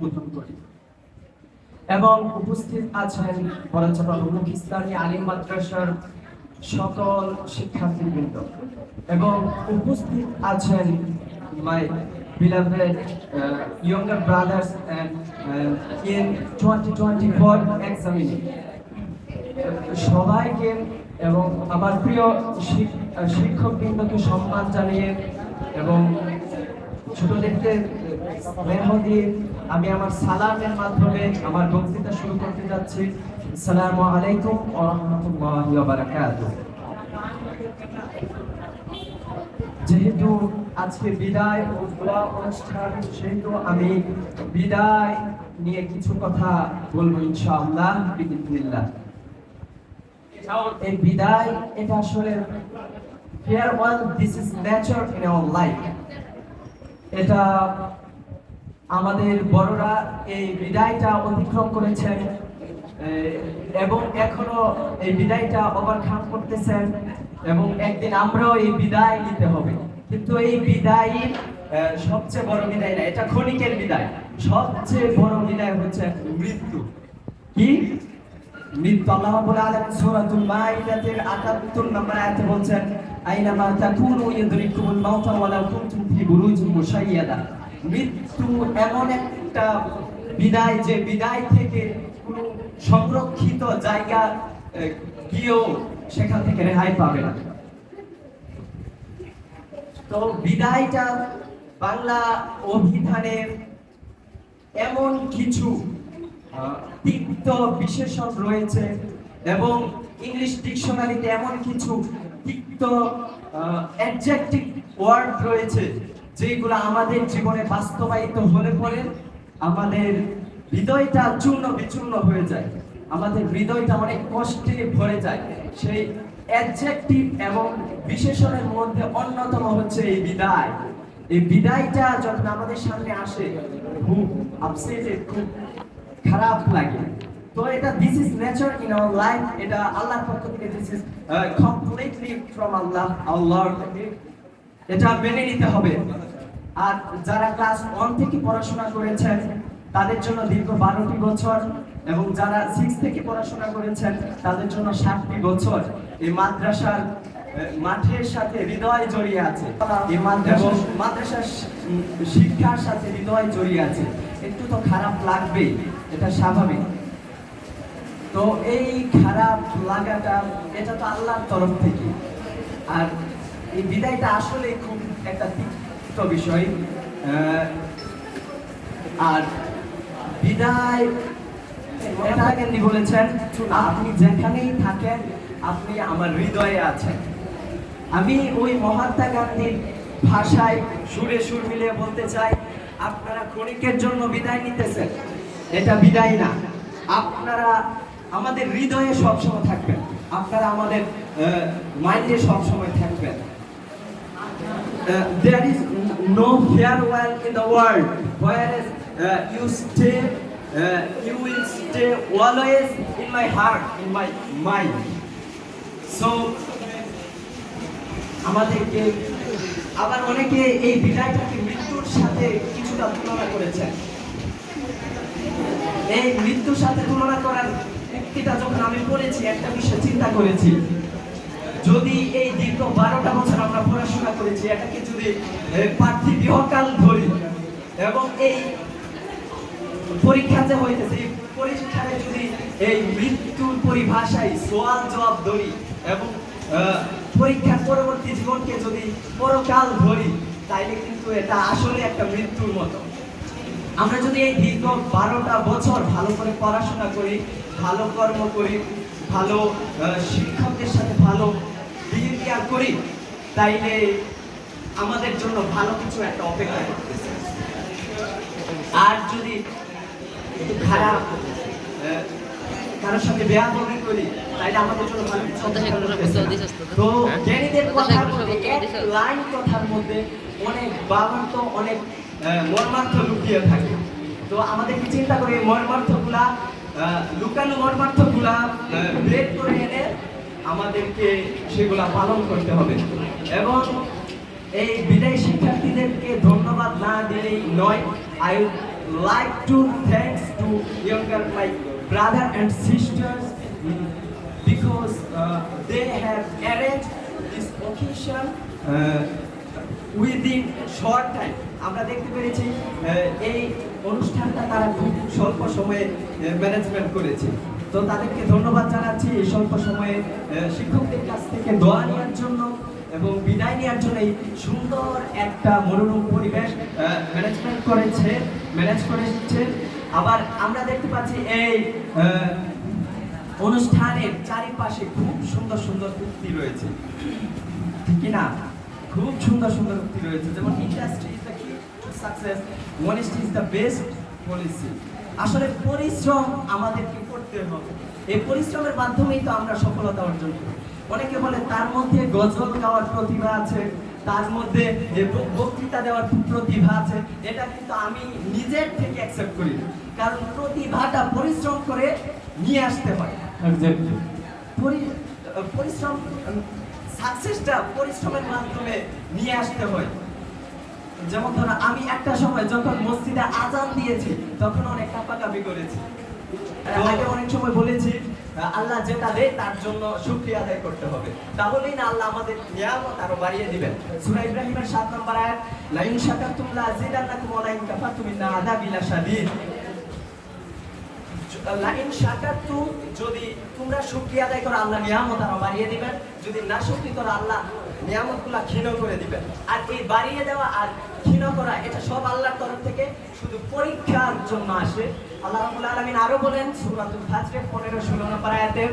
উদ্বোধন করি। এবং উপস্থিত আছেন বড়চর মুখ ইসলামী আলিম মাদ্রাসার সকল শিক্ষার্থীবৃন্দ এবং উপস্থিত আছেন মাই beloved younger brothers and in 2024 examining সবাইকে এবং আমার প্রিয় শিক্ষকবৃন্দকে সম্মান জানিয়ে এবং ছোটদেরকে স্নেহ দিয়ে আমি আমার সালামের মাধ্যমে আমার বক্তৃতা শুরু করতে যাচ্ছি। আসসালামু আলাইকুম ওয়া রাহমাতুল্লাহি ওয়া বারাকাতুহু। যেহেতু আজকে বিদায় ও দোয়া অনুষ্ঠান, সেহেতু আমি বিদায় নিয়ে কিছু কথা বলবো ইনশাআল্লাহ বিইذنিল্লাহ। এই বিদায় এটা আসলে farewell, this is nature in our life। এটা আমাদের বড়রা এই বিদায়টা অতিক্রম করেছেন এবং এখনো এই বিদায়টা ওভারকাম করতেছেন এবং একদিন আমরাও এই বিদায় নিতে হবে। কিন্তু এই বিদায় সবচেয়ে বড় বিদায় না, এটা ক্ষণিকের বিদায়। সবচেয়ে বড় বিদায় হচ্ছে মৃত্যু। কি মৃত্যু? আল্লাহ রাব্বুল আলামিন সূরাতুল মাইদাতের ৭৮ নম্বর আয়াতে বলছেন, আইনামা তাকুনু ইউদরিকুমুল মাউত ওয়ালাউ কুনতুম ফি বুরুজিন মুশাইয়াদা। মৃত্যু এমন একটা বিদায় যে বিদায় থেকে কোনো সংরক্ষিত জায়গা গিয়েও সেখান থেকে রেহাই পাবে না। তো বিদায়টা বাংলা অভিধানের এমন কিছু তিক্ত বিশেষণ রয়েছে এবং ইংলিশ ডিকশনারিতে এমন কিছু তিক্ত অ্যাডজেক্টিভ ওয়ার্ড রয়েছে যেগুলো আমাদের জীবনে বাস্তবায়িত হলে পরে আমাদের হৃদয়টা চূর্ণ বিচূর্ণ হয়ে যায়, আমাদের হৃদয়টা অনেক কষ্টে ভরে যায়। সেই অ্যাডজেক্টিভ এবং বিশেষণের মধ্যে অন্যতম হচ্ছে এই বিদায়। এই বিদায়টা যখন আমাদের সামনে আসে খুব আপসেটেড, খুব খারাপ লাগে। তো এটা this is nature in our life, এটা আল্লাহর পক্ষ থেকে this is completely from Allah our lord. এটা মেনে নিতে হবে। আর যারা ক্লাস 1 থেকে পড়াশোনা করেছেন তাদের জন্য দীর্ঘ 12টি বছর এবং যারা 6 থেকে পড়াশোনা করেছেন তাদের জন্য 7টি বছর এই মাদ্রাসার মাঠের সাথে হৃদয় জড়িয়ে আছে। এই মাদ্রাসার শিক্ষার সাথে হৃদয় জড়িয়ে আছে। একটু তো খারাপ লাগবেই, এটা স্বাভাবিক। তো এই খারাপ লাগাটা এটা তো আল্লাহর তরফ থেকে। আর এই বিদায়টা আসলে খুব একটা তিক্ত বিষয়। আর বিদায় গান্ধী বলেছেন, আপনি যেখানেই থাকেন আপনি আমার হৃদয়ে আছেন। আমি ওই মহাত্মা গান্ধীর ভাষায় সুরে সুর মিলিয়ে বলতে চাই, আপনারা ক্ষণিকের জন্য বিদায় নিতেছেন, এটা বিদায় না। আপনারা আমাদের হৃদয়ে সবসময় থাকবেন, আপনারা আমাদের মাইন্ডে সবসময় থাকবেন। There is no farewell in the world, whereas you will stay always in my heart, in my mind. So আমাদেরকে আবার অনেকে এই বিদায়টাকে মৃত্যুর সাথে কিছুটা তুলনা করেছেন। এই মৃত্যুর সাথে তুলনা করার উক্তিটা যখন আমি পড়েছি, একটা বিষয় চিন্তা করেছি, যদি এই দীর্ঘ 12টা বছর আমরা পড়াশোনা করেছি, এটাকে যদি পার্থিব ইহকাল ধরি এবং এই পরীক্ষা যে হইতেছে, এই পরীক্ষায় যদি এই মৃত্যুর পরিভাষায় সওয়াল জবাব ধরি এবং পরীক্ষার পরবর্তী জীবনকে যদি পরকাল ধরি, তাইলে কিন্তু এটা আসলে একটা মৃত্যুর মতো। আমরা যদি এই দীর্ঘ 12টা বছর ভালো করে পড়াশোনা করি, ভালো কর্ম করি, ভালো শিক্ষকদের সাথে ভালো বিহেভিয়ার করি, তাইলে আমাদের জন্য ভালো কিছু একটা অপেক্ষা করতেছে। আর যদি একটু খারাপ কারোর সাথে বেয়াদবি করি, তাইলে আমাদের জন্য ভালো কিছু অপেক্ষা করতেছে। তো জ্ঞানীদের কথার মধ্যে, এক লাইন কথার মধ্যে অনেক বাবান্ত, অনেক মর্মার্থ লুকিয়ে থাকে। তো আমাদেরকে চিন্তা করে মর্মার্থগুলা, লুকানো মর্মার্থগুলা বের করে এনে আমাদেরকে সেগুলা পালন করতে হবে। এবং এই বিদায়ী শিক্ষার্থীদেরকে ধন্যবাদ না দিলেই নয়। I like to thanks to younger my brother and sisters because they have arranged this occasion within short time. আমরা দেখতে পেরেছি এই অনুষ্ঠানটা তারা খুব স্বল্প সময়ে ম্যানেজমেন্ট করেছে। তো তাদেরকে ধন্যবাদ জানাচ্ছি এই স্বল্প সময়ে শিক্ষকদের কাছ থেকে দোয়া নেওয়ার জন্য এবং বিদায় নেওয়ার জন্য। এই সুন্দর একটা মনোরম পরিবেশ ম্যানেজ করেছে। আবার আমরা দেখতে পাচ্ছি এই অনুষ্ঠানের চারিপাশে খুব সুন্দর সুন্দর উক্তি রয়েছে, ঠিক না? খুব সুন্দর সুন্দর উক্তি রয়েছে, যেমন ইন্ডাস্ট্রি ইজ দ্য কি to success, honesty is the best policy. আসলে পরিশ্রম আমাদেরকে করতে হবে, এই পরিশ্রমের মাধ্যমেই তো আমরা সফলতা অর্জন করি। অনেকে বলে তার মধ্যে গজল গাওয়ার প্রতিভা আছে, তার মধ্যে বক্তৃতা দেওয়ার প্রতিভা আছে। এটা কিন্তু আমি নিজের থেকে অ্যাকসেপ্ট করি, কারণ প্রতিভাটা পরিশ্রম করে নিয়ে আসতে হয়। পরিশ্রম সাকসেসটা পরিশ্রমের মাধ্যমে নিয়ে আসতে হয়। যেমন ধরো আমি একটা সময় যখন মসজিদে আজান দিয়েছি তখন অনেক কাঁপাকাঁপি করেছি। আগে অনেক সময় বলেছি আল্লাহ যেটা দেয় তার জন্য শুকরিয়া আদায় করতে হবে, তাহলেই না আল্লাহ আমাদের নিয়ামত আরো বাড়িয়ে দিবেন। সূরা ইব্রাহিমের 7 নম্বর আয়াত, লা ইন শাকারতুম লা আযীদান্নাকুম ওয়া লা ইন কাফারতুম ইন্না আযাবি লাশাদীদ। লা ইন শাকারতুম, যদি তোমরা শুকরিয়া আদায় করো আল্লাহ নিয়ামত আরো বাড়িয়ে দিবেন, যদি না শুকরি করো আল্লাহ নিয়ামতগুলো ক্ষীণ করে দিবেন। আর এই বাড়িয়ে দেওয়া আর ক্ষীণ করা এটা সব আল্লাহর তরফ থেকে, শুধু পরীক্ষার জন্য আসে। আল্লাহ রাব্বুল আলামিন আরো বলেন সূরাতুল ফাজরের 15-16 নম্বর আয়াতে,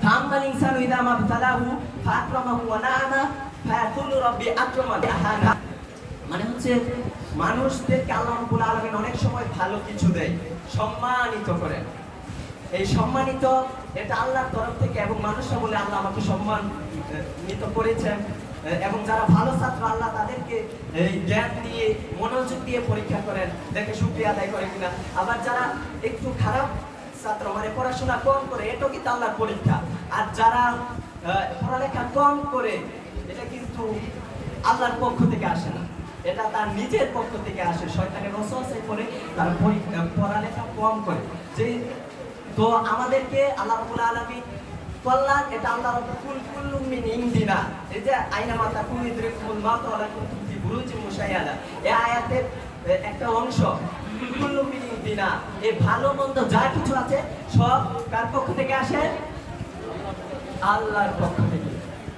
ফাম্মাল ইনসানু ইযা মাবতালাহু ফাআকরামাহু ওয়া না'আমা ফায়াকুলু রাব্বি আকরামান আহানা। মানে হচ্ছে মানুষদেরকে আল্লাহ রাব্বুল আলামিন অনেক সময় ভালো কিছু দেয়, সম্মানিত করেন। এই সম্মানিত এটা আল্লাহর তরফ থেকে, এবং মানুষরা বলে আল্লাহ আমাকে সম্মানিত করেছেন। এবং যারা ভালো ছাত্র আল্লাহ তাদেরকে এই জ্ঞান দিয়ে মনোযোগ দিয়ে পরীক্ষা করেন, দেখে শুকরিয়া আদায় করে কিনা। আবার যারা একটু খারাপ ছাত্র মানে পড়াশোনা কম করে, এটাও কিন্তু আল্লাহর পরীক্ষা। আর যারা পড়ালেখা কম করে, এটা কিন্তু আল্লাহর পক্ষ থেকে আসে না, এটা তার নিজের পক্ষ থেকে আসে। শয়তানের ওয়াসওয়াসায় পড়ে তারা পড়ালেখা কম করে। যে তো আমাদেরকে আল্লাহ রাব্বুল আলামিন কল্যাণ, এটা আল্লাহ রাব্বুল কুল্লু মিন ইনদিনা। এই যে আইনা মাতা কুল ইদরিকুল মাউত ওয়া লাকুম ফি বুরুজিন মুশাইয়াদা, এই আয়াতের একটা অংশ। কুল্লু মিন ইনদিনা, এই ভালো মন্দ যা কিছু আছে সব কার পক্ষ থেকে আসে? আল্লাহর পক্ষ থেকে।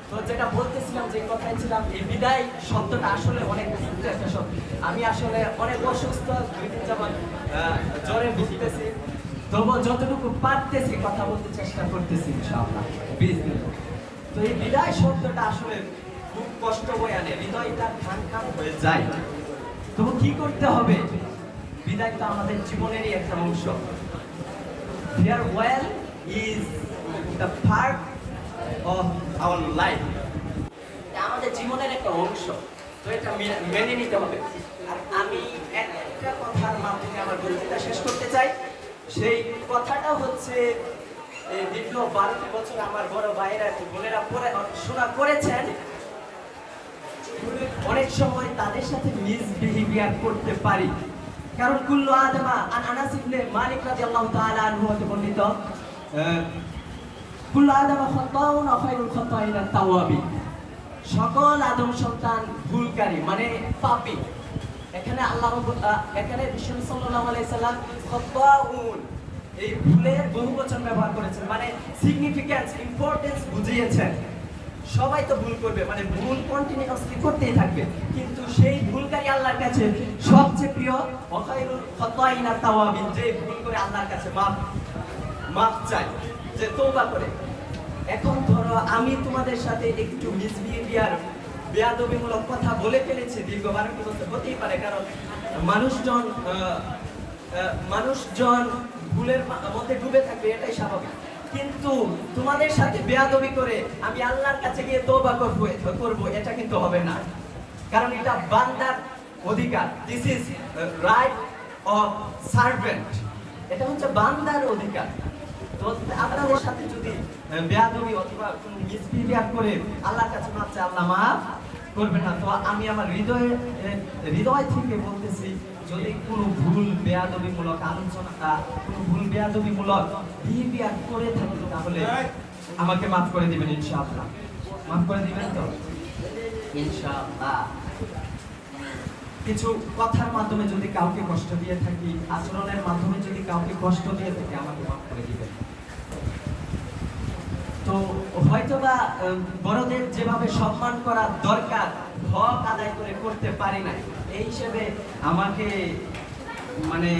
তো যেটা বলতেছিলাম, যে কথাই ছিলাম, এই বিদায় শব্দটা আসলে অনেক বিচিত্র একটা শব্দ। আমি আসলে অনেক অসুস্থ, 2 দিন যাবত জ্বরে ভুগতেছি, তবুও যতটুকু পারতেছি কথা বলতে চেষ্টা করতেছি ইনশাআল্লাহ। তো এই বিদায় শব্দটা আসলে খুব কষ্ট বয়ে আনে, হৃদয়টা খান হয়ে যায়। তবু কি করতে হবে? বিদায় তো আমাদের জীবনেরই একটা অংশ। farewell is the part of our life, আমাদের জীবনের একটা অংশ। তো এটা মেনে নিতে হবে। আর আমি একটা কথার মাধ্যমে আমার বক্তৃতা শেষ করতে চাই। সেই কথাটা হচ্ছে, দীর্ঘ 12 বছর আমার বড় ভাইয়েরা বোনেরা পড়াশোনা করেছেন, অনেক সময় তাদের সাথে মিসবিহেভিয়ার করতে পারি। কারণ কুল্লু আদমা, আনাস ইবনে মালিক রাদিয়াল্লাহু তাআলা আনহু হতে বর্ণিত, কুল্লু আদমা খাতাউন ওয়া খায়রুল খাতাইনা তাওয়াবিন। সকল আদম সন্তান ভুলকারী, মানে পাপী। এখানে এখানে বিষ্ণু সাল্লাল্লাহু আলাইহি সাল্লাম খাতাউন এই ভুলের বহুবচন ব্যবহার করেছেন, মানে সিগনিফিক্যান্স, ইম্পর্টেন্স বুঝিয়েছেন। সবাই তো ভুল করবে, মানে ভুল কন্টিনিউয়াসলি করতেই থাকবে, কিন্তু সেই ভুলকারী আল্লাহর কাছে সবচেয়ে প্রিয়। ওয়াখায়রুল খাতাইনা তাওয়াবিন, যে ভুল করে আল্লাহর কাছে মাফ চায়, যে তওবা করে। এখন ধরো আমি তোমাদের সাথে একটু মিসবিহেভিয়ার, বেয়াদবিমূলক কথা বলে ফেলেছি, দীর্ঘ 12 বছর হতেই পারে, কারণ মানুষজন ভুলের মধ্যে ডুবে থাকবে, এটাই স্বাভাবিক। কিন্তু তোমাদের সাথে বেয়াদবি করে আমি আল্লাহর কাছে গিয়ে তওবা করব, এটা কিন্তু হবে না, কারণ এটা বান্দার অধিকার। This is right of servant, এটা হচ্ছে বান্দার অধিকার। তো আপনাদের সাথে যদি বেয়াদবি অথবা কোনো মিসবিহেভিয়ার করে আল্লাহর কাছে মাফ চাই, আল্লাহ মাফ করবে না। তো আমি আমার হৃদয় থেকে বলতেছি, যদি কোনো ভুল বেয়াদবিমূলক আলোচনা কোনো ভুল বেয়াদবিমূলক বিহেভিয়ার করে থাকি তাহলে আমাকে মাফ করে দিবেন ইনশাআল্লাহ। মাফ করে দিবেন তো ইনশাআল্লাহ। কিছু কথার মাধ্যমে যদি কাউকে কষ্ট দিয়ে থাকি, আচরণের মাধ্যমে যদি কাউকে কষ্ট দিয়ে থাকি, আমাকে মাফ করে দিবেন। তো হয়তোবা বড়দের যেভাবে সম্মান করা দরকার হক আদায় করে করতে পারি না, এই হিসেবে আমাকে মানে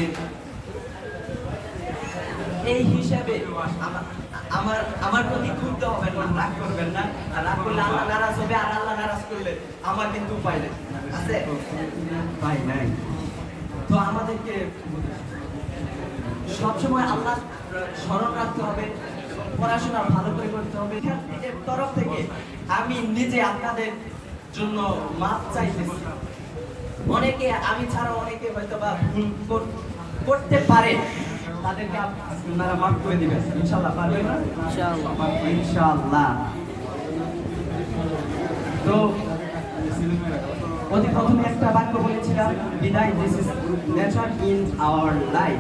এই হিসেবে আমার আমার প্রতি ক্ষুব্ধ হবেন না, রাগ করবেন না। আর রাগ করলে আল্লাহ নারাজ হবে, আর আল্লাহ নারাজ করলে আমার কিন্তু উপায় নেই, আছে উপায় নাই। তো আমাদেরকে সবসময় আল্লাহ স্মরণ রাখতে হবে, পড়াশোনা ভালো করে করতে হবে। শিক্ষার্থীদের তরফ থেকে আমি নিজে আপনাদের জন্য মাপ চাইতেছি। অনেকে আমি ছাড়া অনেকে হয়তো বা ভুল করতে পারে, তাদেরকে আপনারা মাফ করে দিবেন ইনশাআল্লাহ। পারবেন না ইনশাআল্লাহ? ইনশাআল্লাহ। তো অতি প্রথমে একটা বাক্য বলেছিলাম, বিদায়, this is nature in our life.